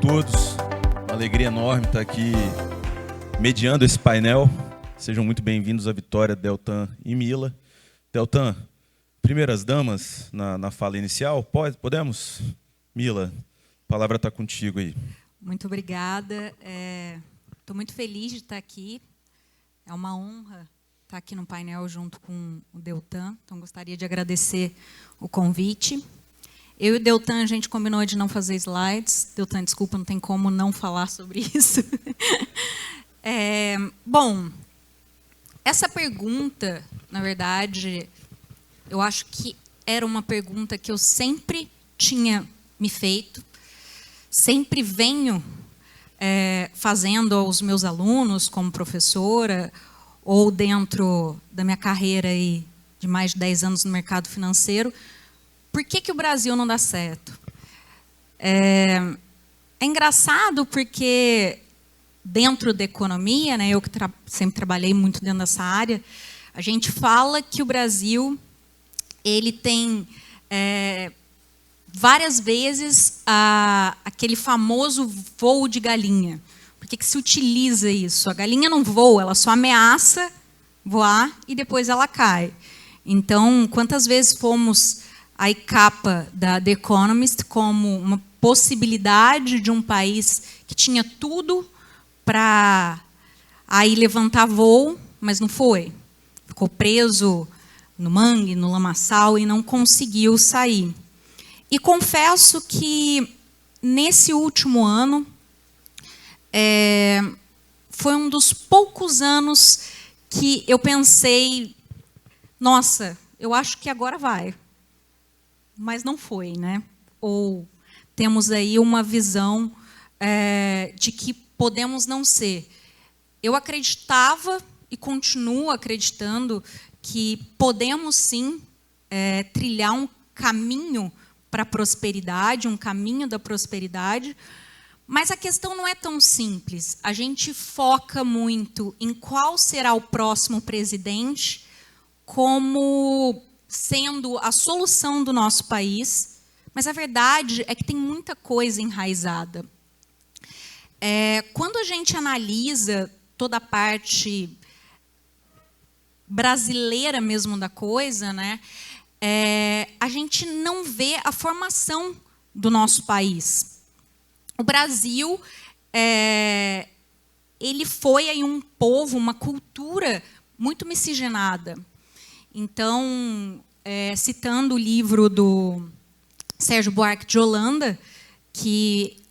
todos. Uma alegria enorme estar aqui mediando esse painel. Sejam muito bem-vindos à Vitória, Deltan e Mila. Deltan, primeiras damas na fala inicial, podemos? Mila, a palavra está contigo aí. Muito obrigada. Estou muito feliz de estar aqui. É uma honra estar aqui no painel junto com o Deltan. Então, gostaria de agradecer o convite. Eu e o Deltan, a gente combinou de não fazer slides. Deltan, desculpa, não tem como não falar sobre isso. Bom, essa pergunta, na verdade, eu acho que era uma pergunta que eu sempre tinha me feito, sempre venho fazendo aos meus alunos como professora, ou dentro da minha carreira aí, de mais de 10 anos no mercado financeiro. Por que o Brasil não dá certo? É engraçado porque dentro da economia, né, eu que sempre trabalhei muito dentro dessa área, a gente fala que o Brasil ele tem várias vezes aquele famoso voo de galinha. Por que se utiliza isso? A galinha não voa, ela só ameaça voar e depois ela cai. Então, quantas vezes fomos a capa da The Economist como uma possibilidade de um país que tinha tudo para aí levantar voo, mas não foi. Ficou preso no mangue, no lamaçal e não conseguiu sair. E confesso que nesse último ano foi um dos poucos anos que eu pensei, nossa, eu acho que agora vai. Mas não foi, né? Ou temos aí uma visão de que podemos não ser. Eu acreditava e continuo acreditando que podemos sim trilhar um caminho para a prosperidade, um caminho da prosperidade, mas a questão não é tão simples. A gente foca muito em qual será o próximo presidente como sendo a solução do nosso país, mas a verdade é que tem muita coisa enraizada. Quando a gente analisa toda a parte brasileira mesmo da coisa, né, a gente não vê a formação do nosso país. O Brasil, ele foi aí um povo, uma cultura muito miscigenada. Então, citando o livro do Sérgio Buarque de Holanda, que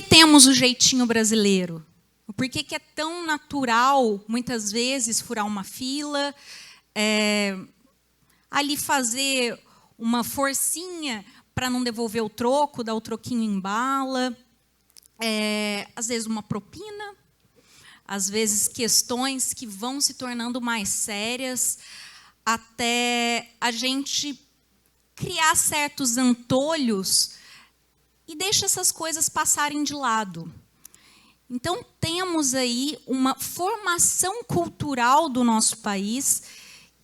temos o jeitinho brasileiro? Por que é tão natural, muitas vezes, furar uma fila, ali fazer uma forcinha para não devolver o troco, dar o troquinho em bala, às vezes uma propina, às vezes questões que vão se tornando mais sérias, até a gente criar certos antolhos e deixa essas coisas passarem de lado. Então, temos aí uma formação cultural do nosso país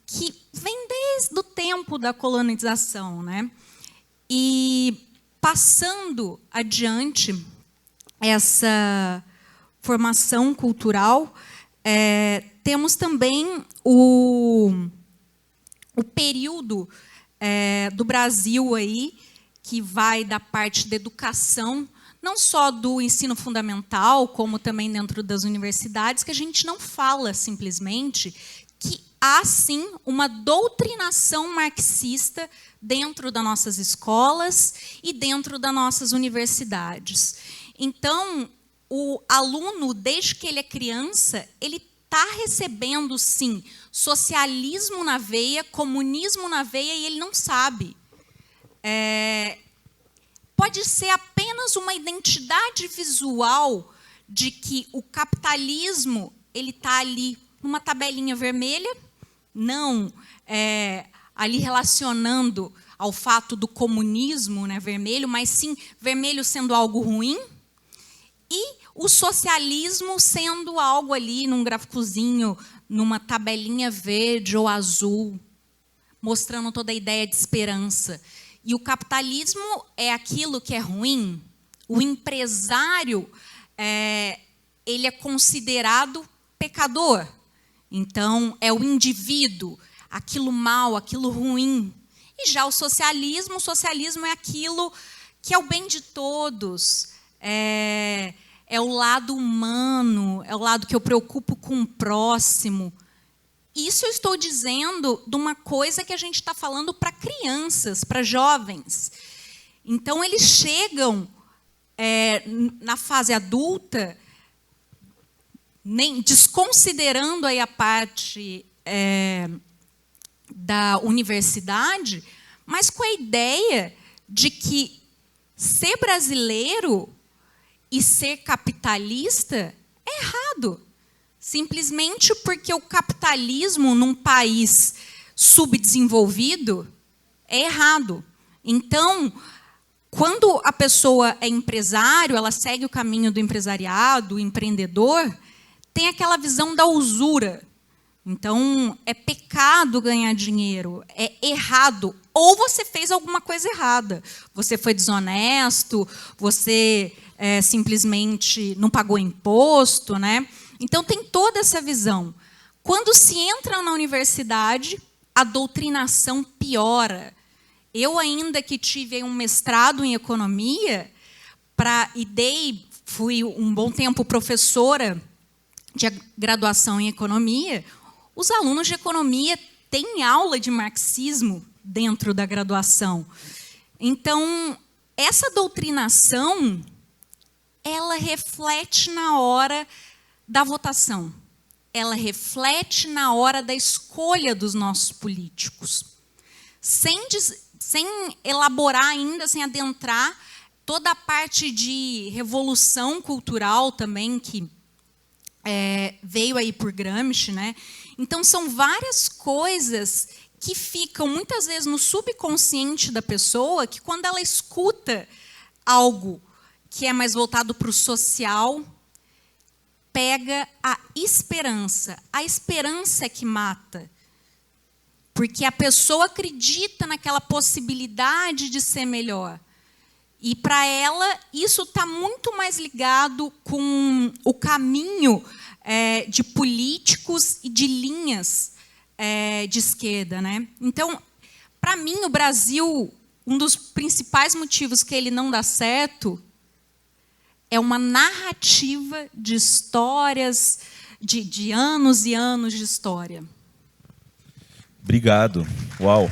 que vem desde o tempo da colonização, né? E, passando adiante essa formação cultural, temos também o período do Brasil aí, que vai da parte da educação, não só do ensino fundamental, como também dentro das universidades, que a gente não fala simplesmente que há, sim, uma doutrinação marxista dentro das nossas escolas e dentro das nossas universidades. Então, o aluno, desde que ele é criança, ele está recebendo, sim, socialismo na veia, comunismo na veia, e ele não sabe. Pode ser apenas uma identidade visual de que o capitalismo ele está ali numa tabelinha vermelha, não ali relacionando ao fato do comunismo, né, vermelho, mas sim vermelho sendo algo ruim, e o socialismo sendo algo ali num gráficozinho, numa tabelinha verde ou azul, mostrando toda a ideia de esperança. E o capitalismo é aquilo que é ruim. O empresário, ele é considerado pecador. Então, é o indivíduo, aquilo mal, aquilo ruim. E já o socialismo é aquilo que é o bem de todos, é o lado humano, é o lado que eu preocupo com o próximo. Isso eu estou dizendo de uma coisa que a gente está falando para crianças, para jovens. Então, eles chegam na fase adulta, desconsiderando aí a parte da universidade, mas com a ideia de que ser brasileiro e ser capitalista é errado. Simplesmente porque o capitalismo num país subdesenvolvido é errado. Então, quando a pessoa é empresário, ela segue o caminho do empresariado, o empreendedor, tem aquela visão da usura. Então, é pecado ganhar dinheiro, é errado. Ou você fez alguma coisa errada. Você foi desonesto, você simplesmente não pagou imposto, né? Então, tem toda essa visão. Quando se entra na universidade, a doutrinação piora. Eu, ainda que tive um mestrado em economia, fui um bom tempo professora de graduação em economia, os alunos de economia têm aula de marxismo dentro da graduação. Então, essa doutrinação, ela reflete na hora da votação. Ela reflete na hora da escolha dos nossos políticos. Sem elaborar ainda, sem adentrar toda a parte de revolução cultural também, que veio aí por Gramsci, né? Então, são várias coisas que ficam, muitas vezes, no subconsciente da pessoa, que quando ela escuta algo que é mais voltado para o social, pega a esperança. A esperança é que mata. Porque a pessoa acredita naquela possibilidade de ser melhor. E, para ela, isso está muito mais ligado com o caminho de políticos e de linhas de esquerda, né? Então, para mim, o Brasil, um dos principais motivos que ele não dá certo é uma narrativa de histórias, de anos e anos de história. Obrigado. Uau.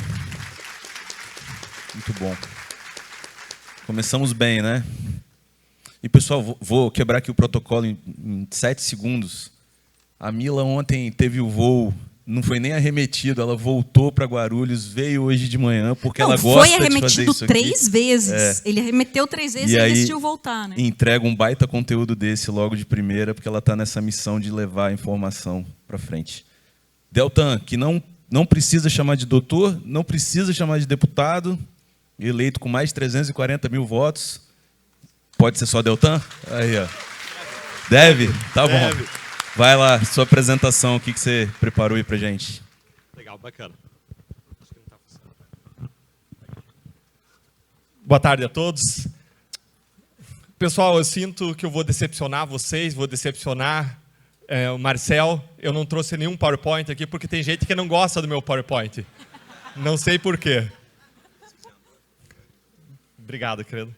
Muito bom. Começamos bem, né? E, pessoal, vou quebrar aqui o protocolo em 7 segundos. A Mila ontem teve o voo, não foi nem arremetido, ela voltou para Guarulhos, veio hoje de manhã, porque ela gosta de fazer isso aqui. Foi arremetido 3 vezes. Ele arremeteu 3 vezes e aí decidiu voltar, né? Entrega um baita conteúdo desse logo de primeira, porque ela está nessa missão de levar a informação para frente. Deltan, que não precisa chamar de doutor, não precisa chamar de deputado, eleito com mais de 340 mil votos. Pode ser só Deltan? Aí, ó. Deve? Tá bom. Deve. Vai lá, sua apresentação, o que você preparou aí pra gente? Legal, bacana. Acho que não tá funcionando. Boa tarde a todos. Pessoal, eu sinto que eu vou decepcionar vocês, vou decepcionar o Marcel. Eu não trouxe nenhum PowerPoint aqui, porque tem gente que não gosta do meu PowerPoint. Não sei por quê. Obrigado, querido.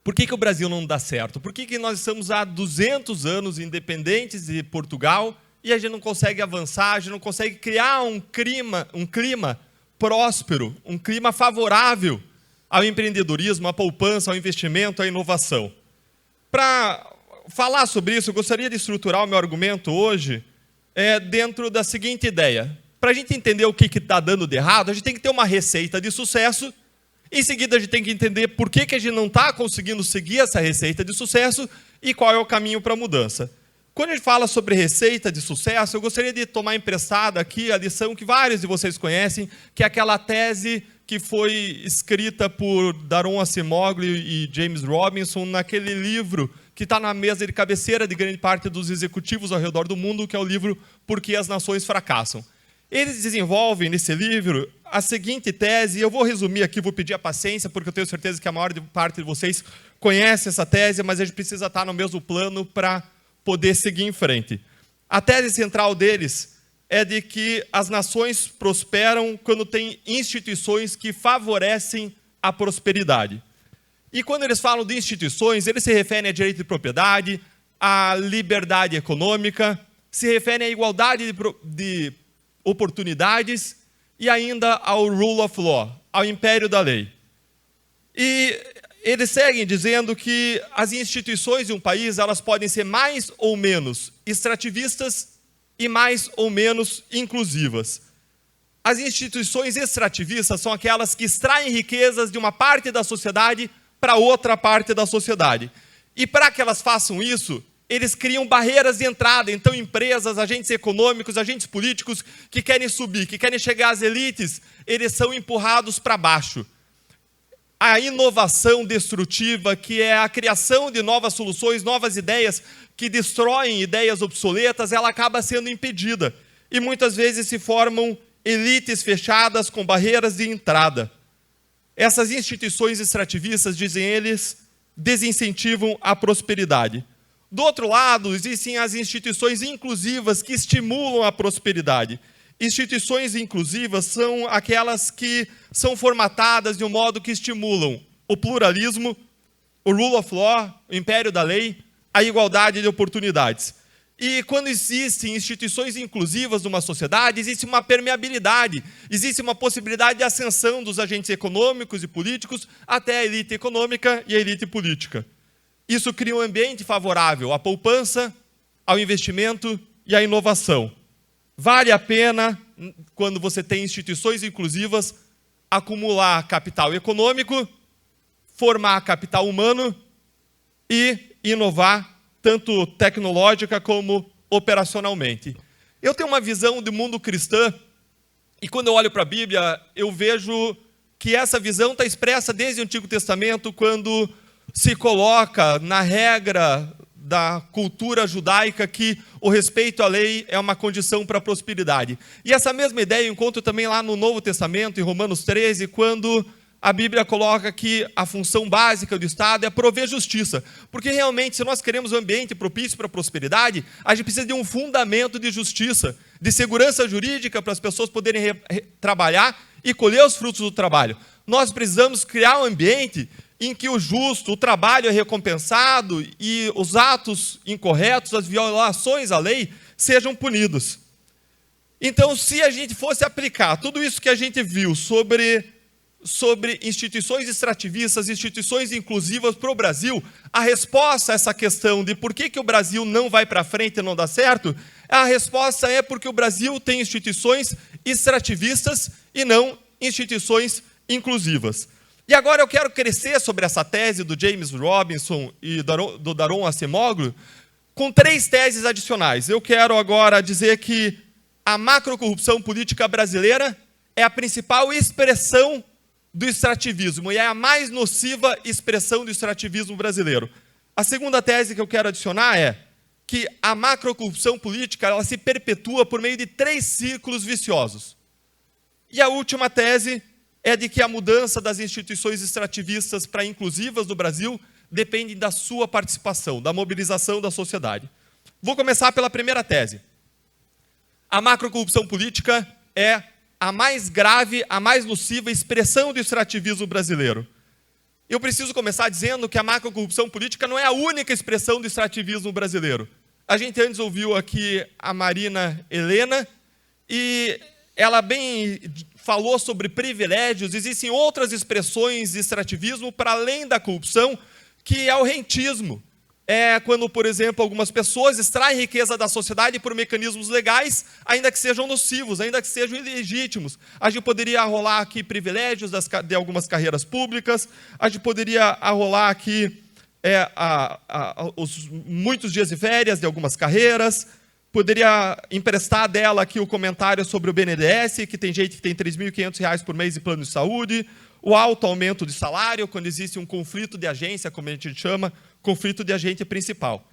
Por que o Brasil não dá certo? Por que nós estamos há 200 anos independentes de Portugal e a gente não consegue avançar, a gente não consegue criar um clima próspero, um clima favorável ao empreendedorismo, à poupança, ao investimento, à inovação? Para falar sobre isso, eu gostaria de estruturar o meu argumento hoje dentro da seguinte ideia. Para a gente entender o que está dando de errado, a gente tem que ter uma receita de sucesso. Em seguida, a gente tem que entender por que a gente não está conseguindo seguir essa receita de sucesso e qual é o caminho para a mudança. Quando a gente fala sobre receita de sucesso, eu gostaria de tomar emprestada aqui a lição que vários de vocês conhecem, que é aquela tese que foi escrita por Daron Acemoglu e James Robinson naquele livro que está na mesa de cabeceira de grande parte dos executivos ao redor do mundo, que é o livro Por que as Nações Fracassam. Eles desenvolvem nesse livro a seguinte tese, e eu vou resumir aqui, vou pedir a paciência, porque eu tenho certeza que a maior parte de vocês conhece essa tese, mas a gente precisa estar no mesmo plano para poder seguir em frente. A tese central deles é de que as nações prosperam quando tem instituições que favorecem a prosperidade. E quando eles falam de instituições, eles se referem a direito de propriedade, à liberdade econômica, se referem à igualdade de oportunidades e ainda ao rule of law, ao império da lei. E eles seguem dizendo que as instituições de um país elas podem ser mais ou menos extrativistas e mais ou menos inclusivas. As instituições extrativistas são aquelas que extraem riquezas de uma parte da sociedade para outra parte da sociedade. E para que elas façam isso, eles criam barreiras de entrada. Então, empresas, agentes econômicos, agentes políticos que querem subir, que querem chegar às elites, eles são empurrados para baixo. A inovação destrutiva, que é a criação de novas soluções, novas ideias, que destroem ideias obsoletas, ela acaba sendo impedida. E muitas vezes se formam elites fechadas com barreiras de entrada. Essas instituições extrativistas, dizem eles, desincentivam a prosperidade. Do outro lado, existem as instituições inclusivas que estimulam a prosperidade. Instituições inclusivas são aquelas que são formatadas de um modo que estimulam o pluralismo, o rule of law, o império da lei, a igualdade de oportunidades. E quando existem instituições inclusivas numa sociedade, existe uma permeabilidade, existe uma possibilidade de ascensão dos agentes econômicos e políticos até a elite econômica e a elite política. Isso cria um ambiente favorável à poupança, ao investimento e à inovação. Vale a pena, quando você tem instituições inclusivas, acumular capital econômico, formar capital humano e inovar, tanto tecnológica como operacionalmente. Eu tenho uma visão do mundo cristã, e quando eu olho para a Bíblia, eu vejo que essa visão está expressa desde o Antigo Testamento, quando se coloca na regra da cultura judaica que o respeito à lei é uma condição para a prosperidade. E essa mesma ideia eu encontro também lá no Novo Testamento, em Romanos 13, quando a Bíblia coloca que a função básica do Estado é prover justiça. Porque realmente, se nós queremos um ambiente propício para a prosperidade, a gente precisa de um fundamento de justiça, de segurança jurídica para as pessoas poderem trabalhar e colher os frutos do trabalho. Nós precisamos criar um ambiente em que o justo, o trabalho é recompensado e os atos incorretos, as violações à lei, sejam punidos. Então, se a gente fosse aplicar tudo isso que a gente viu sobre instituições extrativistas, instituições inclusivas para o Brasil, a resposta a essa questão de por que o Brasil não vai para frente e não dá certo, a resposta é porque o Brasil tem instituições extrativistas e não instituições inclusivas. E agora eu quero crescer sobre essa tese do James Robinson e do Daron Acemoglu com 3 teses adicionais. Eu quero agora dizer que a macrocorrupção política brasileira é a principal expressão do extrativismo e é a mais nociva expressão do extrativismo brasileiro. A segunda tese que eu quero adicionar é que a macrocorrupção política ela se perpetua por meio de 3 círculos viciosos. E a última tese é de que a mudança das instituições extrativistas para inclusivas no Brasil depende da sua participação, da mobilização da sociedade. Vou começar pela primeira tese. A macrocorrupção política é a mais grave, a mais nociva expressão do extrativismo brasileiro. Eu preciso começar dizendo que a macrocorrupção política não é a única expressão do extrativismo brasileiro. A gente antes ouviu aqui a Marina Helena e ela bem falou sobre privilégios. Existem outras expressões de extrativismo para além da corrupção, que é o rentismo. É quando, por exemplo, algumas pessoas extraem riqueza da sociedade por mecanismos legais, ainda que sejam nocivos, ainda que sejam ilegítimos. A gente poderia arrolar aqui privilégios de algumas carreiras públicas, a gente poderia arrolar aqui os muitos dias de férias de algumas carreiras, Poderia emprestar dela aqui o comentário sobre o BNDES, que tem gente que tem R$ 3.500 por mês em plano de saúde, o alto aumento de salário, quando existe um conflito de agência, como a gente chama, conflito de agente principal.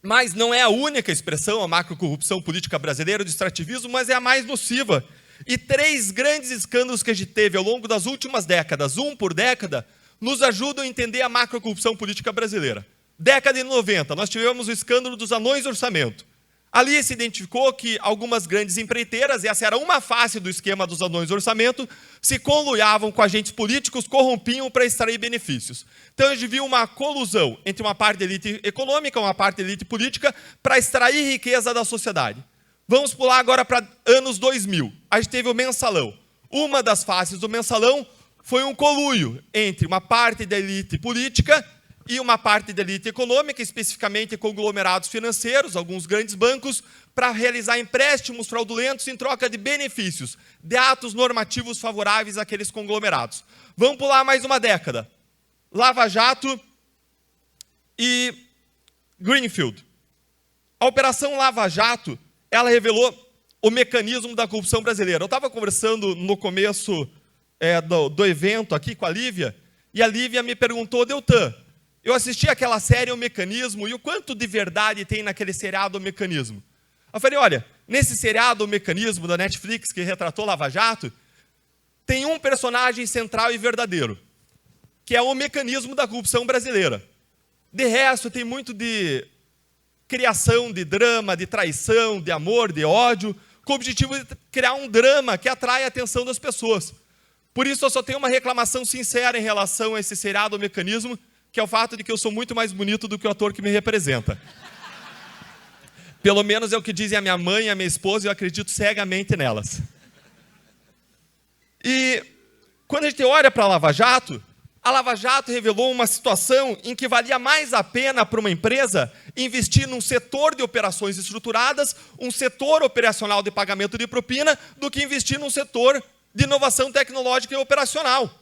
Mas não é a única expressão, a macrocorrupção política brasileira, do extrativismo, mas é a mais nociva. E 3 grandes escândalos que a gente teve ao longo das últimas décadas, um por década, nos ajudam a entender a macrocorrupção política brasileira. Década de 90, nós tivemos o escândalo dos anões de orçamento. Ali se identificou que algumas grandes empreiteiras, e essa era uma face do esquema dos anões de orçamento, se conluiavam com agentes políticos, corrompiam para extrair benefícios. Então a gente viu uma colusão entre uma parte da elite econômica e uma parte da elite política para extrair riqueza da sociedade. Vamos pular agora para anos 2000. A gente teve o mensalão. Uma das faces do mensalão foi um conluio entre uma parte da elite política e uma parte da elite econômica, especificamente conglomerados financeiros, alguns grandes bancos, para realizar empréstimos fraudulentos em troca de benefícios, de atos normativos favoráveis àqueles conglomerados. Vamos pular mais uma década. Lava Jato e Greenfield. A Operação Lava Jato, ela revelou o mecanismo da corrupção brasileira. Eu estava conversando no começo do evento aqui com a Lívia, e a Lívia me perguntou, Deltan, eu assisti aquela série O Mecanismo, e o quanto de verdade tem naquele seriado O Mecanismo? Eu falei, olha, nesse seriado O Mecanismo da Netflix, que retratou Lava Jato, tem um personagem central e verdadeiro, que é o mecanismo da corrupção brasileira. De resto, tem muito de criação de drama, de traição, de amor, de ódio, com o objetivo de criar um drama que atrai a atenção das pessoas. Por isso, eu só tenho uma reclamação sincera em relação a esse seriado O Mecanismo, que é o fato de que eu sou muito mais bonito do que o ator que me representa. Pelo menos é o que dizem a minha mãe e a minha esposa, e eu acredito cegamente nelas. E quando a gente olha para a Lava Jato revelou uma situação em que valia mais a pena para uma empresa investir num setor de operações estruturadas, um setor operacional de pagamento de propina, do que investir num setor de inovação tecnológica e operacional.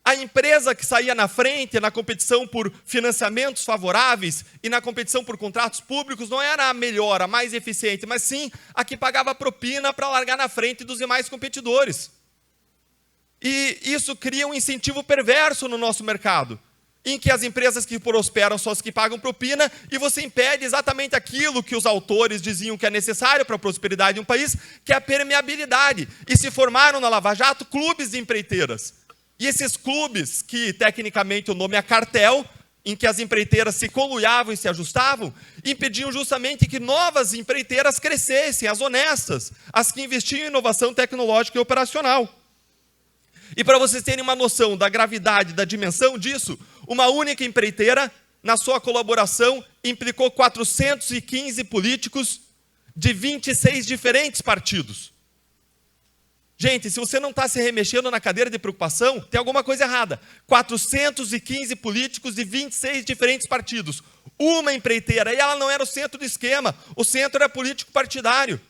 A empresa que saía na frente na competição por financiamentos favoráveis e na competição por contratos públicos não era a melhor, a mais eficiente, mas sim a que pagava propina para largar na frente dos demais competidores. E isso cria um incentivo perverso no nosso mercado, em que as empresas que prosperam são as que pagam propina, e você impede exatamente aquilo que os autores diziam que é necessário para a prosperidade de um país, que é a permeabilidade. E se formaram na Lava Jato clubes de empreiteiras. E esses clubes, que tecnicamente o nome é cartel, em que as empreiteiras se conluiavam e se ajustavam, impediam justamente que novas empreiteiras crescessem, as honestas, as que investiam em inovação tecnológica e operacional. E para vocês terem uma noção da gravidade, da dimensão disso, uma única empreiteira, na sua colaboração, implicou 415 políticos de 26 diferentes partidos. Gente, se você não está se remexendo na cadeira de preocupação, tem alguma coisa errada. 415 políticos de 26 diferentes partidos. Uma empreiteira, e ela não era o centro do esquema, o centro era político partidário.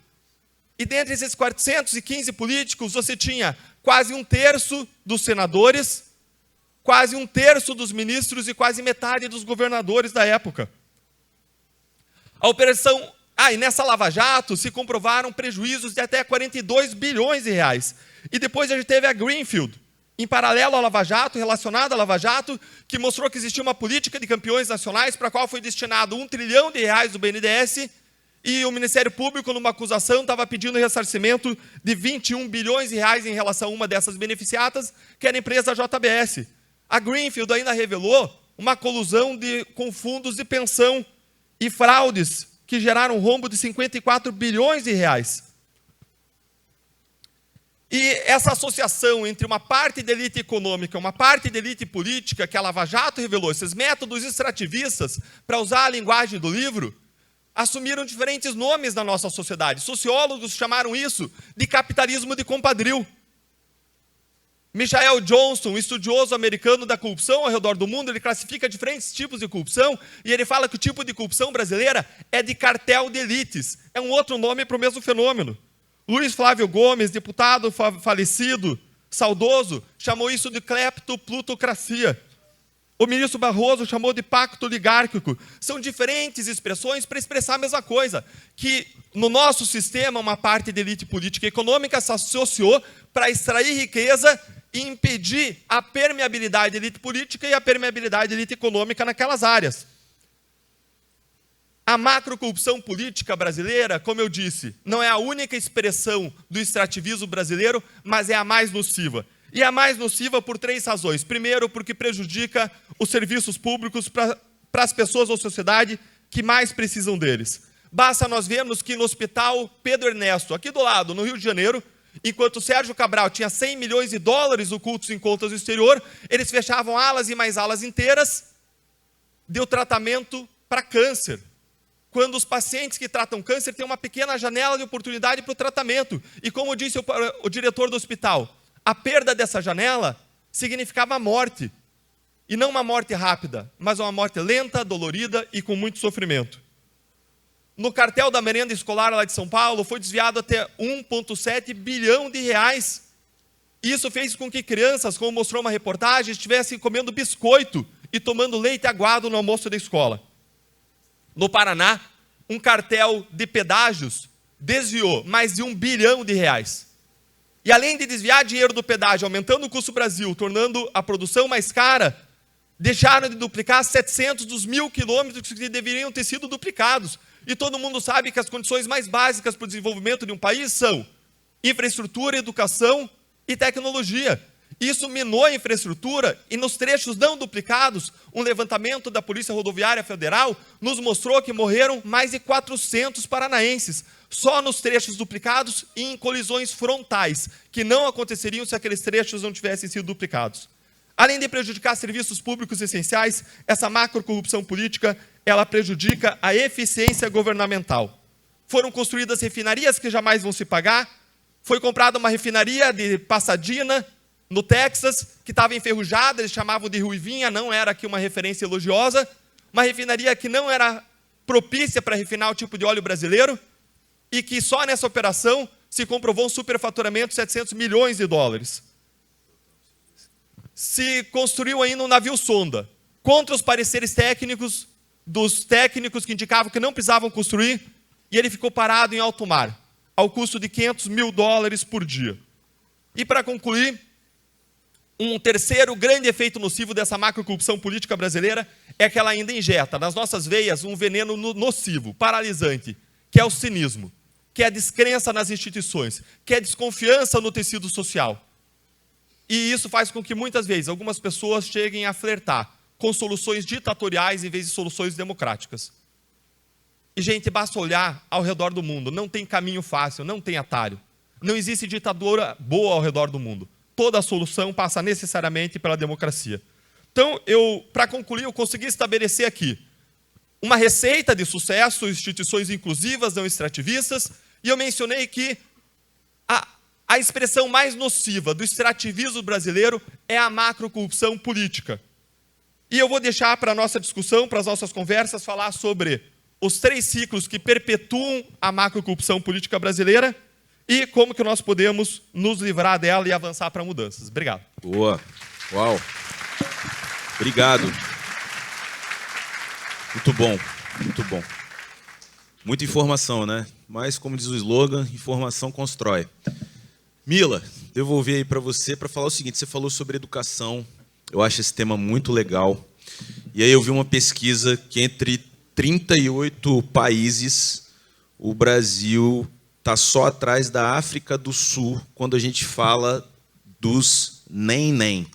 E dentre esses 415 políticos, você tinha quase 1/3 dos senadores, quase 1/3 dos ministros e quase metade dos governadores da época. A operação... e nessa Lava Jato se comprovaram prejuízos de até 42 bilhões de reais. E depois a gente teve a Greenfield, em paralelo à Lava Jato, relacionada à Lava Jato, que mostrou que existia uma política de campeões nacionais para a qual foi destinado R$1 trilhão do BNDES, e o Ministério Público, numa acusação, estava pedindo ressarcimento de 21 bilhões de reais em relação a uma dessas beneficiadas, que era a empresa JBS. A Greenfield ainda revelou uma colusão com fundos de pensão e fraudes que geraram um rombo de 54 bilhões de reais. E essa associação entre uma parte da elite econômica e uma parte da elite política, que a Lava Jato revelou, esses métodos extrativistas, para usar a linguagem do livro, assumiram diferentes nomes na nossa sociedade. Sociólogos chamaram isso de capitalismo de compadril. Michael Johnson, um estudioso americano da corrupção ao redor do mundo, ele classifica diferentes tipos de corrupção, e ele fala que o tipo de corrupção brasileira é de cartel de elites. É um outro nome para o mesmo fenômeno. Luiz Flávio Gomes, deputado falecido, saudoso, chamou isso de cleptoplutocracia. o ministro Barroso chamou de pacto oligárquico. São diferentes expressões para expressar a mesma coisa, que no nosso sistema uma parte da elite política e econômica se associou para extrair riqueza e impedir a permeabilidade da elite política e a permeabilidade da elite econômica naquelas áreas. A macrocorrupção política brasileira, como eu disse, não é a única expressão do extrativismo brasileiro, mas é a mais nociva. E é a mais nociva por 3 razões. Primeiro, porque prejudica os serviços públicos para as pessoas ou sociedade que mais precisam deles. Basta nós vermos que no Hospital Pedro Ernesto, aqui do lado, no Rio de Janeiro, enquanto o Sérgio Cabral tinha 100 milhões de dólares ocultos em contas do exterior, eles fechavam alas e mais alas inteiras, deu tratamento para câncer. Quando os pacientes que tratam câncer têm uma pequena janela de oportunidade para o tratamento. E como disse o diretor do hospital, a perda dessa janela significava a morte. E não uma morte rápida, mas uma morte lenta, dolorida e com muito sofrimento. No cartel da merenda escolar lá de São Paulo, foi desviado até 1,7 bilhão de reais. Isso fez com que crianças, como mostrou uma reportagem, estivessem comendo biscoito e tomando leite aguado no almoço da escola. No Paraná, um cartel de pedágios desviou mais de 1 bilhão de reais. E além de desviar dinheiro do pedágio, aumentando o custo Brasil, tornando a produção mais cara, deixaram de duplicar 700 dos 1.000 quilômetros que deveriam ter sido duplicados. E todo mundo sabe que as condições mais básicas para o desenvolvimento de um país são infraestrutura, educação e tecnologia. Isso minou a infraestrutura e nos trechos não duplicados, um levantamento da Polícia Rodoviária Federal nos mostrou que morreram mais de 400 paranaenses, só nos trechos duplicados e em colisões frontais, que não aconteceriam se aqueles trechos não tivessem sido duplicados. Além de prejudicar serviços públicos essenciais, essa macrocorrupção política, ela prejudica a eficiência governamental. Foram construídas refinarias que jamais vão se pagar, foi comprada uma refinaria de Pasadena, no Texas, que estava enferrujada, eles chamavam de ruivinha, não era aqui uma referência elogiosa, uma refinaria que não era propícia para refinar o tipo de óleo brasileiro, e que só nessa operação se comprovou um superfaturamento de 700 milhões de dólares. Se construiu ainda um navio sonda, contra os pareceres técnicos, dos técnicos que indicavam que não precisavam construir, e ele ficou parado em alto mar, ao custo de 500 mil dólares por dia. E para concluir, um terceiro grande efeito nocivo dessa macrocorrupção política brasileira é que ela ainda injeta nas nossas veias um veneno nocivo, paralisante, que é o cinismo, que é a descrença nas instituições, que é a desconfiança no tecido social. E isso faz com que muitas vezes algumas pessoas cheguem a flertar com soluções ditatoriais em vez de soluções democráticas. E, gente, basta olhar ao redor do mundo, não tem caminho fácil, não tem atalho. Não existe ditadura boa ao redor do mundo. Toda a solução passa necessariamente pela democracia. Então, para concluir, eu consegui estabelecer aqui uma receita de sucesso, instituições inclusivas, não extrativistas, e eu mencionei que a expressão mais nociva do extrativismo brasileiro é a macrocorrupção política. E eu vou deixar para a nossa discussão, para as nossas conversas, falar sobre os 3 ciclos que perpetuam a macrocorrupção política brasileira e como que nós podemos nos livrar dela e avançar para mudanças. Obrigado. Boa. Uau. Obrigado. Muito bom. Muito bom. Muita informação, né? Mas, como diz o slogan, informação constrói. Mila, devolver aí para você para falar o seguinte, você falou sobre educação, eu acho esse tema muito legal. E aí eu vi uma pesquisa que entre 38 países, o Brasil está só atrás da África do Sul, quando a gente fala dos nem.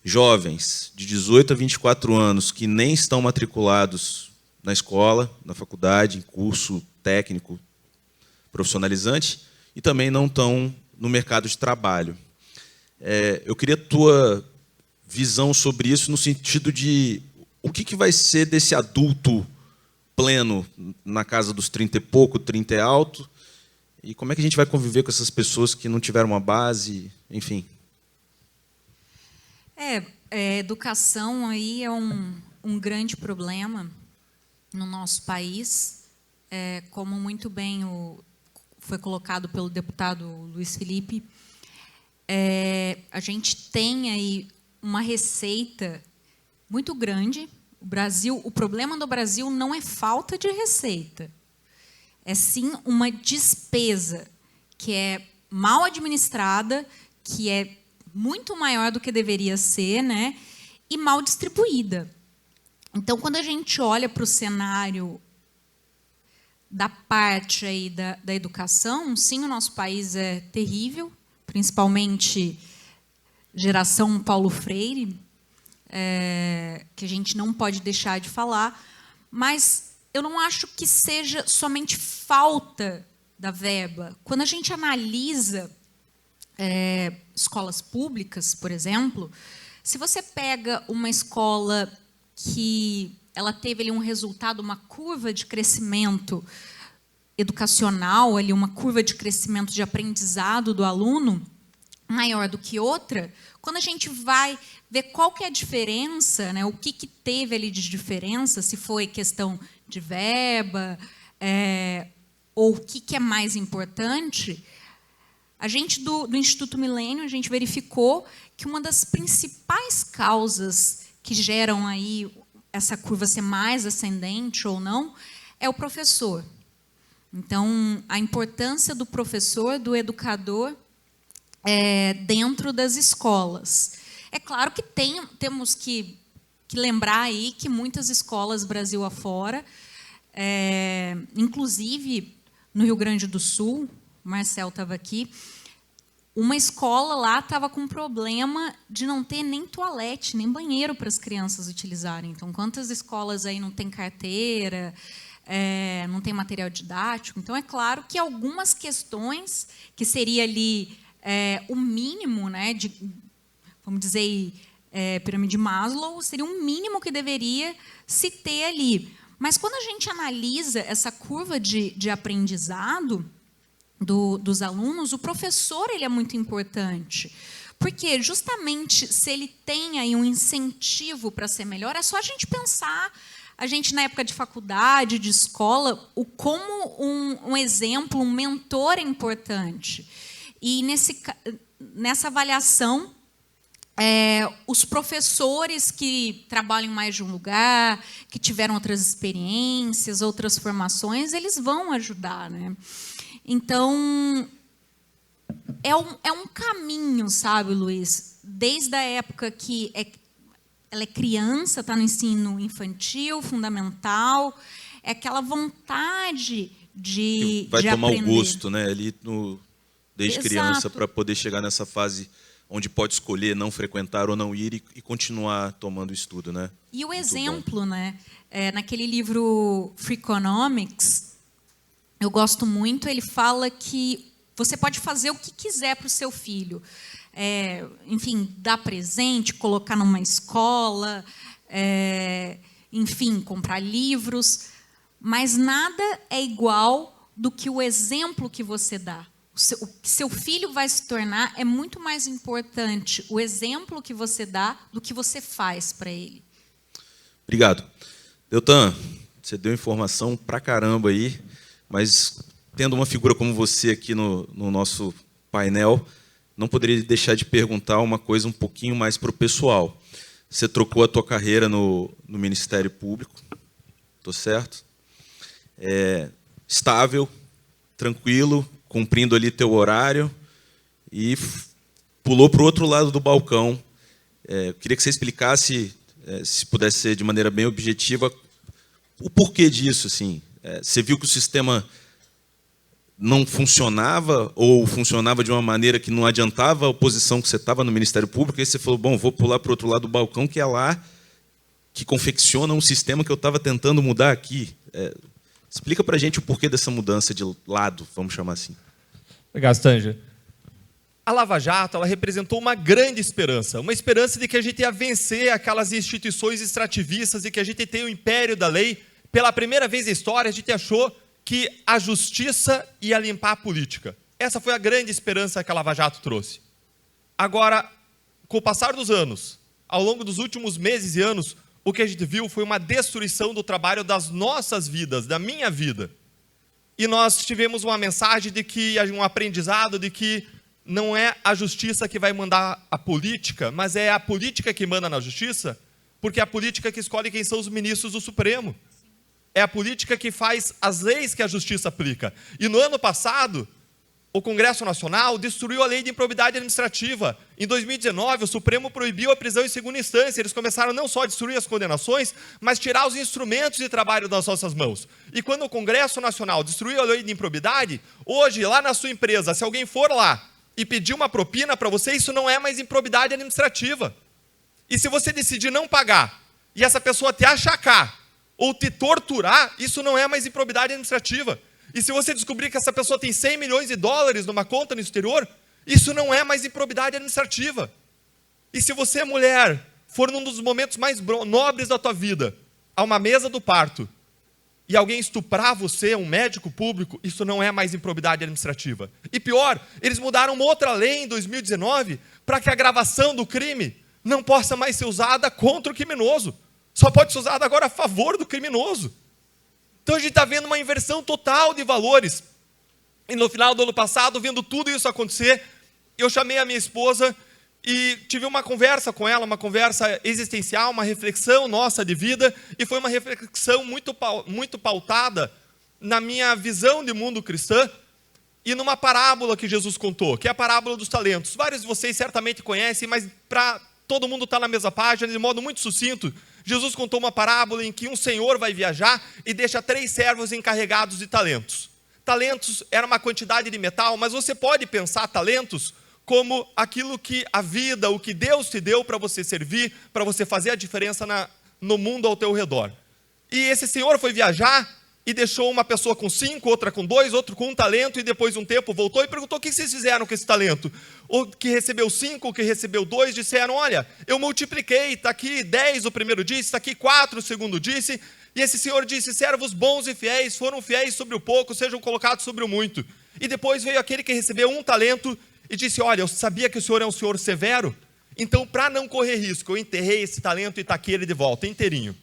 Jovens de 18 a 24 anos que nem estão matriculados na escola, na faculdade, em curso técnico profissionalizante, e também não estão no mercado de trabalho. Eu queria a tua visão sobre isso no sentido de o que vai ser desse adulto pleno na casa dos 30 e pouco, 30 é alto, e como é que a gente vai conviver com essas pessoas que não tiveram uma base, enfim. Educação aí é um grande problema no nosso país, como muito bem foi colocado pelo deputado Luiz Felipe. A gente tem aí uma receita muito grande. O problema do Brasil não é falta de receita, é sim uma despesa que é mal administrada, que é muito maior do que deveria ser, né, e mal distribuída. Então, quando a gente olha para o cenário da parte aí da educação, sim, o nosso país é terrível, principalmente geração Paulo Freire, que a gente não pode deixar de falar, mas eu não acho que seja somente falta da verba. Quando a gente analisa escolas públicas, por exemplo, se você pega uma escola que ela teve ali um resultado, uma curva de crescimento educacional, ali uma curva de crescimento de aprendizado do aluno maior do que outra, quando a gente vai ver qual que é a diferença, né, o que teve ali de diferença, se foi questão de verba, ou o que é mais importante, a gente do Instituto Milênio, a gente verificou que uma das principais causas que geram aí essa curva ser mais ascendente ou não é o professor. Então, a importância do professor, do educador, dentro das escolas. É claro que temos que lembrar aí que muitas escolas Brasil afora, inclusive no Rio Grande do Sul, o Marcel estava aqui, uma escola lá estava com problema de não ter nem toalete, nem banheiro para as crianças utilizarem. Então, quantas escolas aí não tem carteira, não tem material didático? Então, é claro que algumas questões que seria ali o mínimo, né, vamos dizer, pirâmide Maslow, seria um mínimo que deveria se ter ali. Mas quando a gente analisa essa curva de aprendizado dos alunos, o professor ele é muito importante. Porque, justamente, se ele tem aí um incentivo para ser melhor, é só a gente pensar, a gente, na época de faculdade, de escola, como um exemplo, um mentor é importante. E, nessa avaliação, os professores que trabalham em mais de um lugar, que tiveram outras experiências, outras formações, eles vão ajudar, né? Então, é um caminho, sabe, Luiz? Desde a época que ela é criança, está no ensino infantil, fundamental, é aquela vontade de vai tomar aprender. o gosto, né? Ali desde Exato. Criança, para poder chegar nessa fase onde pode escolher não frequentar ou não ir e continuar tomando estudo, né? E o Muito exemplo, né? Naquele livro Freakonomics, eu gosto muito, ele fala que você pode fazer o que quiser para o seu filho. Enfim, dar presente, colocar numa escola, enfim, comprar livros, mas nada é igual do que o exemplo que você dá. O que seu filho vai se tornar é muito mais importante o exemplo que você dá do que você faz para ele. Obrigado. Deltan, você deu informação pra caramba aí, mas tendo uma figura como você aqui no nosso painel, não poderia deixar de perguntar uma coisa um pouquinho mais para o pessoal. Você trocou a tua carreira no Ministério Público, estou certo? Estável, tranquilo, cumprindo ali teu horário e pulou para o outro lado do balcão. Eu queria que você explicasse, se pudesse ser de maneira bem objetiva, o porquê disso, assim. Você viu que o sistema não funcionava ou funcionava de uma maneira que não adiantava a oposição que você estava no Ministério Público, e aí você falou, bom, vou pular para o outro lado do balcão, que é lá que confecciona um sistema que eu estava tentando mudar aqui. Explica para a gente o porquê dessa mudança de lado, vamos chamar assim. Obrigado, Tanja. A Lava Jato, ela representou uma grande esperança, uma esperança de que a gente ia vencer aquelas instituições extrativistas e que a gente tem o império da lei. Pela primeira vez na história, a gente achou que a justiça ia limpar a política. Essa foi a grande esperança que a Lava Jato trouxe. Agora, com o passar dos anos, ao longo dos últimos meses e anos, o que a gente viu foi uma destruição do trabalho das nossas vidas, da minha vida. E nós tivemos uma mensagem de que, um aprendizado de que não é a justiça que vai mandar a política, mas é a política que manda na justiça. porque é a política que escolhe quem são os ministros do Supremo. É a política que faz as leis que a justiça aplica. E no ano passado, o Congresso Nacional destruiu a lei de improbidade administrativa. Em 2019, o Supremo proibiu a prisão em segunda instância. Eles começaram não só a destruir as condenações, mas tirar os instrumentos de trabalho das nossas mãos. E quando o Congresso Nacional destruiu a lei de improbidade, hoje, lá na sua empresa, se alguém for lá e pedir uma propina para você, isso não é mais improbidade administrativa. E se você decidir não pagar, e essa pessoa te achacar, ou te torturar, isso não é mais improbidade administrativa. E se você descobrir que essa pessoa tem 100 milhões de dólares numa conta no exterior, isso não é mais improbidade administrativa. E se você, mulher, for num dos momentos mais nobres da tua vida, a uma mesa do parto, e alguém estuprar você, um médico público, isso não é mais improbidade administrativa. E pior, eles mudaram uma outra lei em 2019 para que a gravação do crime não possa mais ser usada contra o criminoso. Só pode ser usada agora a favor do criminoso. Então a gente está vendo uma inversão total de valores. E no final do ano passado, vendo tudo isso acontecer, eu chamei a minha esposa e tive uma conversa com ela, uma conversa existencial, uma reflexão nossa de vida, e foi uma reflexão muito pautada na minha visão de mundo cristã e numa parábola que Jesus contou, que é a parábola dos talentos. Vários de vocês certamente conhecem, mas para todo mundo estar na mesma página, de modo muito sucinto, Jesus contou uma parábola em que um senhor vai viajar e deixa 3 servos encarregados de talentos. Talentos era uma quantidade de metal, mas você pode pensar talentos como aquilo que a vida, o que Deus te deu para você servir, para você fazer a diferença no mundo ao teu redor. E esse senhor foi viajar e deixou uma pessoa com 5, outra com 2, outro com 1 talento, e depois de um tempo voltou e perguntou: o que vocês fizeram com esse talento? O que recebeu 5, o que recebeu 2, disseram: olha, eu multipliquei, está aqui 10 o primeiro disse, está aqui 4 o segundo disse, e esse senhor disse: servos bons e fiéis, foram fiéis sobre o pouco, sejam colocados sobre o muito. E depois veio aquele que recebeu 1 talento e disse: olha, eu sabia que o senhor é um senhor severo, então para não correr risco, eu enterrei esse talento e está aqui ele de volta, inteirinho.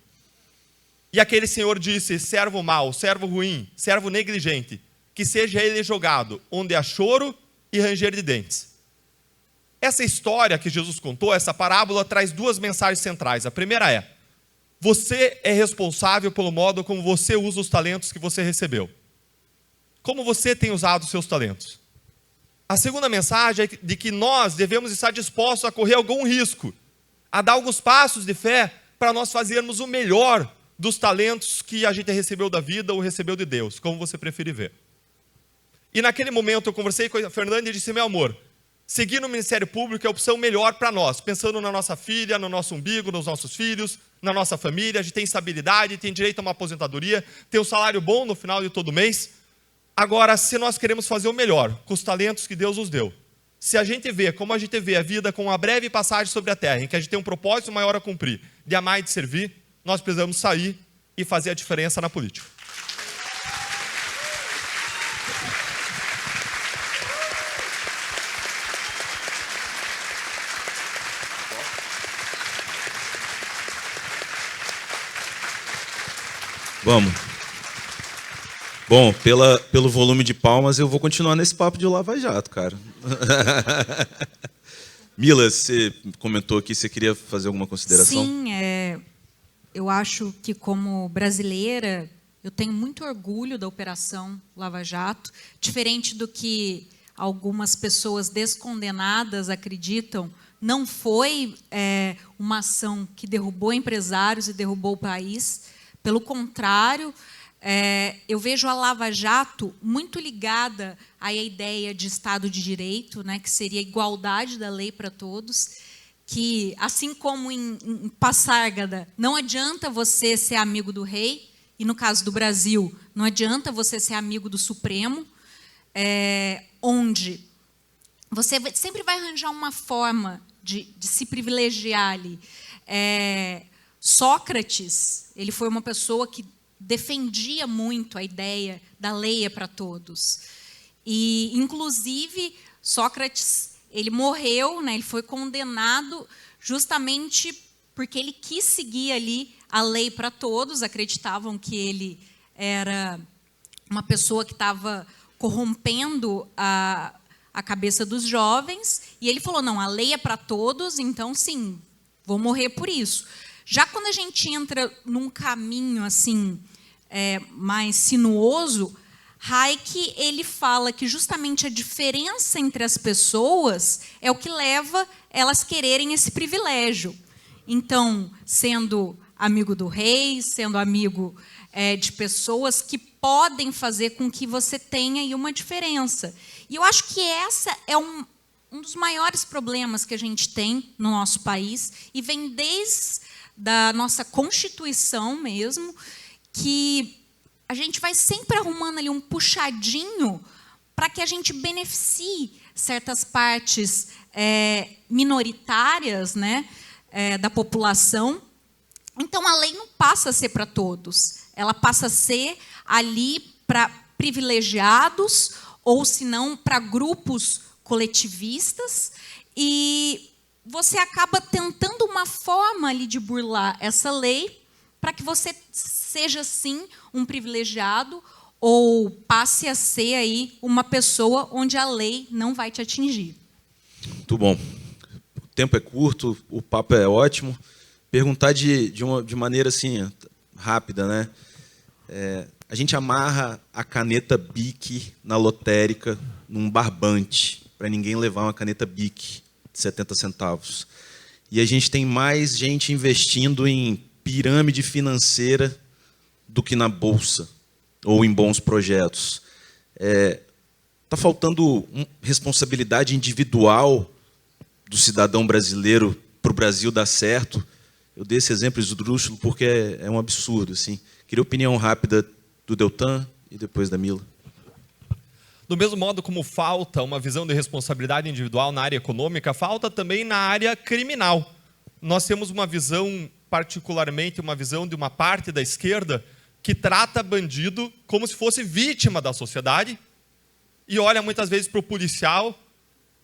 E aquele senhor disse: servo mau, servo ruim, servo negligente, que seja ele jogado onde há choro e ranger de dentes. Essa história que Jesus contou, essa parábola, traz 2 mensagens centrais. A primeira é: você é responsável pelo modo como você usa os talentos que você recebeu. Como você tem usado os seus talentos? A segunda mensagem é de que nós devemos estar dispostos a correr algum risco, a dar alguns passos de fé para nós fazermos o melhor dos talentos que a gente recebeu da vida ou recebeu de Deus, como você preferir ver. E naquele momento eu conversei com a Fernanda e disse: meu amor, seguir no Ministério Público é a opção melhor para nós, pensando na nossa filha, no nosso umbigo, nos nossos filhos, na nossa família. A gente tem estabilidade, tem direito a uma aposentadoria, tem um salário bom no final de todo mês. Agora, se nós queremos fazer o melhor com os talentos que Deus nos deu, se a gente vê como a gente vê a vida com uma breve passagem sobre a terra, em que a gente tem um propósito maior a cumprir, de amar e de servir, nós precisamos sair e fazer a diferença na política. Vamos. Bom, pelo volume de palmas, eu vou continuar nesse papo de Lava Jato, cara. Mila, você comentou aqui, você queria fazer alguma consideração? Sim, eu acho que, como brasileira, eu tenho muito orgulho da Operação Lava Jato, diferente do que algumas pessoas descondenadas acreditam. Não foi uma ação que derrubou empresários e derrubou o país. Pelo contrário, eu vejo a Lava Jato muito ligada à ideia de Estado de Direito, né, que seria a igualdade da lei para todos, que, assim como em Passárgada, não adianta você ser amigo do rei, e no caso do Brasil, não adianta você ser amigo do Supremo, onde você sempre vai arranjar uma forma de se privilegiar ali. Sócrates, ele foi uma pessoa que defendia muito a ideia da lei é para todos. E, inclusive, Sócrates, ele morreu, né, ele foi condenado justamente porque ele quis seguir ali a lei para todos. Acreditavam que ele era uma pessoa que estava corrompendo a cabeça dos jovens. E ele falou: não, a lei é para todos, então, sim, vou morrer por isso. Já quando a gente entra num caminho assim mais sinuoso, Hayek ele fala que justamente a diferença entre as pessoas é o que leva elas quererem esse privilégio. Então, sendo amigo do rei, sendo amigo de pessoas que podem fazer com que você tenha aí uma diferença. E eu acho que essa é um dos maiores problemas que a gente tem no nosso país, e vem desde da nossa Constituição mesmo, que a gente vai sempre arrumando ali um puxadinho para que a gente beneficie certas partes minoritárias, né, da população. Então, a lei não passa a ser para todos, ela passa a ser ali para privilegiados, ou se não, para grupos coletivistas, e você acaba tentando uma forma ali de burlar essa lei para que você seja, sim, um privilegiado ou passe a ser aí uma pessoa onde a lei não vai te atingir. Muito bom. O tempo é curto, o papo é ótimo. Perguntar de maneira assim, rápida, né? A gente amarra a caneta Bic na lotérica num barbante, para ninguém levar uma caneta Bic de 70 centavos. E a gente tem mais gente investindo em pirâmide financeira do que na bolsa ou em bons projetos. Está faltando responsabilidade individual do cidadão brasileiro para o Brasil dar certo. Eu dei esse exemplo esdrúxulo porque é um absurdo. Assim. Queria opinião rápida do Deltan e depois da Mila. Do mesmo modo como falta uma visão de responsabilidade individual na área econômica, falta também na área criminal. Nós temos uma visão, particularmente uma visão de uma parte da esquerda, que trata bandido como se fosse vítima da sociedade e olha muitas vezes para o policial,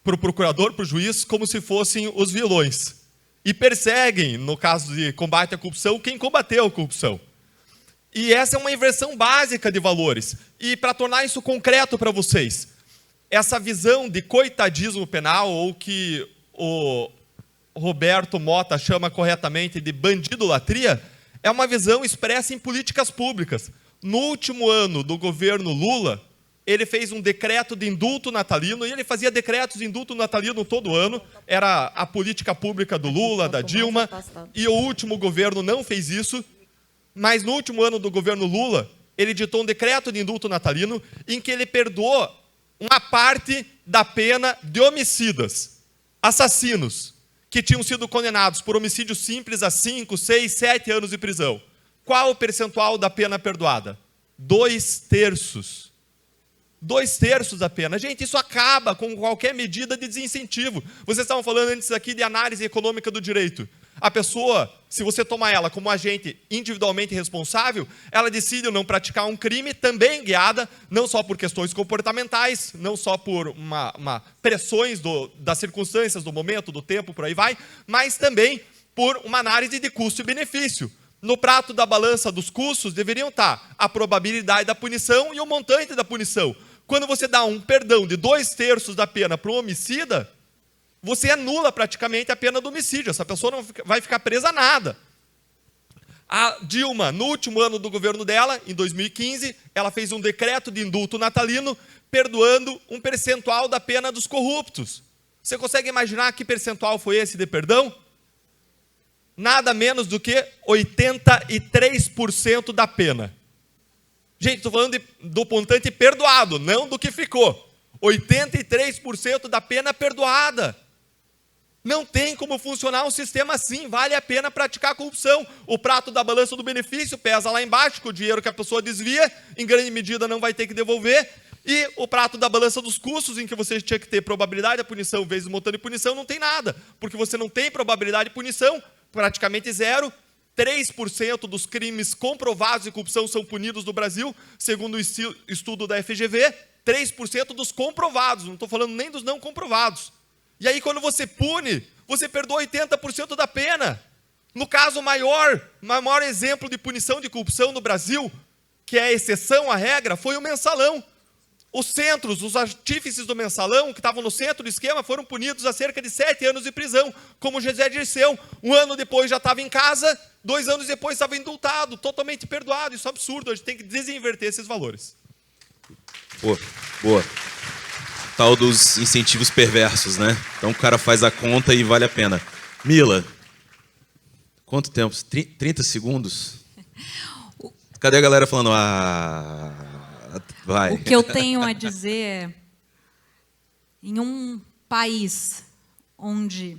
para o procurador, para o juiz, como se fossem os vilões. E perseguem, no caso de combate à corrupção, quem combateu a corrupção. E essa é uma inversão básica de valores. E para tornar isso concreto para vocês, essa visão de coitadismo penal, ou que o Roberto Mota chama corretamente de bandidolatria, é uma visão expressa em políticas públicas. No último ano do governo Lula, ele fez um decreto de indulto natalino, e ele fazia decretos de indulto natalino todo ano, era a política pública do Lula, da Dilma, e o último governo não fez isso. Mas no último ano do governo Lula, ele editou um decreto de indulto natalino em que ele perdoou uma parte da pena de homicidas, assassinos, que tinham sido condenados por homicídio simples a 5, 6, 7 anos de prisão. Qual o percentual da pena perdoada? 2/3. 2/3 da pena. Gente, isso acaba com qualquer medida de desincentivo. Vocês estavam falando antes aqui de análise econômica do direito. A pessoa, se você tomar ela como agente individualmente responsável, ela decide não praticar um crime, também guiada, não só por questões comportamentais, não só por pressões das circunstâncias, do momento, do tempo, por aí vai, mas também por uma análise de custo e benefício. No prato da balança dos custos deveriam estar a probabilidade da punição e o montante da punição. Quando você dá um perdão de 2/3 da pena para um homicida, você anula praticamente a pena do homicídio. Essa pessoa não vai ficar presa a nada. A Dilma, no último ano do governo dela, em 2015, ela fez um decreto de indulto natalino, perdoando um percentual da pena dos corruptos. Você consegue imaginar que percentual foi esse de perdão? Nada menos do que 83% da pena. Gente, estou falando do montante perdoado, não do que ficou. 83% da pena perdoada. Não tem como funcionar um sistema assim. Vale a pena praticar a corrupção. O prato da balança do benefício pesa lá embaixo, que o dinheiro que a pessoa desvia, em grande medida não vai ter que devolver. E o prato da balança dos custos, em que você tinha que ter probabilidade de punição vezes montante de punição, não tem nada. Porque você não tem probabilidade de punição, praticamente zero. 3% dos crimes comprovados de corrupção são punidos no Brasil, segundo o estudo da FGV. 3% dos comprovados, não estou falando nem dos não comprovados. E aí, quando você pune, você perdoa 80% da pena. No caso maior exemplo de punição de corrupção no Brasil, que é a exceção à regra, foi o mensalão. Os centros, os artífices do mensalão, que estavam no centro do esquema, foram punidos a cerca de 7 anos de prisão, como José Dirceu. 1 ano depois já estava em casa, 2 anos depois estava indultado, totalmente perdoado. Isso é um absurdo, a gente tem que desinverter esses valores. Boa, boa. Tal dos incentivos perversos, né? Então o cara faz a conta e vale a pena. Mila, quanto tempo? 30 segundos? Cadê a galera falando? Vai. O que eu tenho a dizer é, em um país onde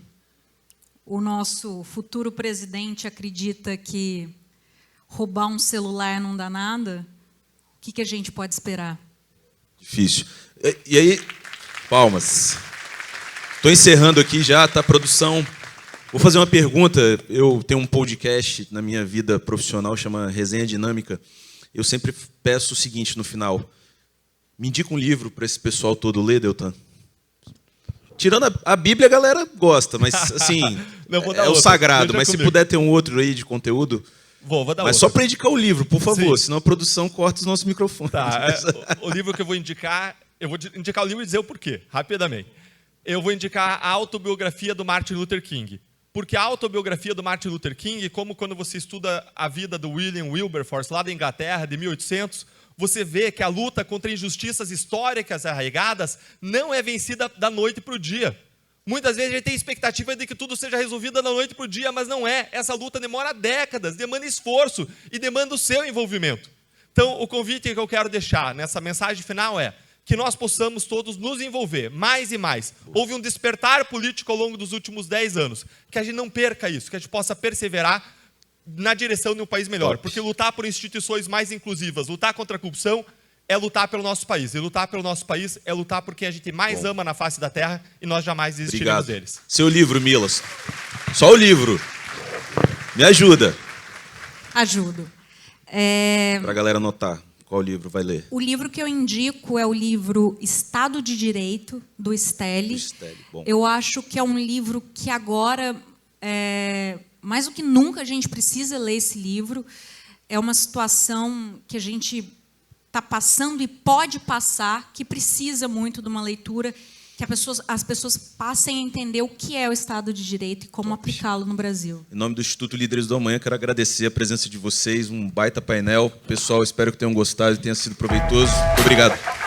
o nosso futuro presidente acredita que roubar um celular não dá nada, o que a gente pode esperar? Difícil. E aí, palmas. Estou encerrando aqui já, tá, produção? Vou fazer uma pergunta. Eu tenho um podcast na minha vida profissional, chama Resenha Dinâmica. Eu sempre peço o seguinte no final. Me indica um livro para esse pessoal todo ler, Deltan. Tirando a Bíblia, a galera gosta, mas assim, Não, é o sagrado. Mas comigo. se puder ter um outro aí de conteúdo... Vou dar Mas outro. só para indicar o livro, por favor, Sim. senão a produção corta os nossos microfones. Tá, o livro que eu vou indicar o livro e dizer o porquê, rapidamente. Eu vou indicar a autobiografia do Martin Luther King. Porque a autobiografia do Martin Luther King, como quando você estuda a vida do William Wilberforce, lá da Inglaterra, de 1800, você vê que a luta contra injustiças históricas arraigadas não é vencida da noite para o dia. Muitas vezes a gente tem expectativa de que tudo seja resolvido da noite para o dia, mas não é. Essa luta demora décadas, demanda esforço e demanda o seu envolvimento. Então, o convite que eu quero deixar nessa mensagem final é que nós possamos todos nos envolver mais e mais. Houve um despertar político ao longo dos últimos 10 anos. Que a gente não perca isso, que a gente possa perseverar na direção de um país melhor. Porque lutar por instituições mais inclusivas, lutar contra a corrupção, é lutar pelo nosso país. E lutar pelo nosso país é lutar por quem a gente mais ama na face da terra e nós jamais desistiremos deles. Seu livro, Milas. Só o livro. Me ajuda. Ajudo. Para a galera anotar qual livro vai ler. O livro que eu indico é o livro Estado de Direito, do Stelly. Bom. Eu acho que é um livro que agora, mais do que nunca, a gente precisa ler esse livro. É uma situação que a gente está passando e pode passar, que precisa muito de uma leitura, que as pessoas passem a entender o que é o Estado de Direito e como aplicá-lo no Brasil. Em nome do Instituto Líderes do Amanhã, quero agradecer a presença de vocês, um baita painel. Pessoal, espero que tenham gostado e tenha sido proveitoso. Muito obrigado.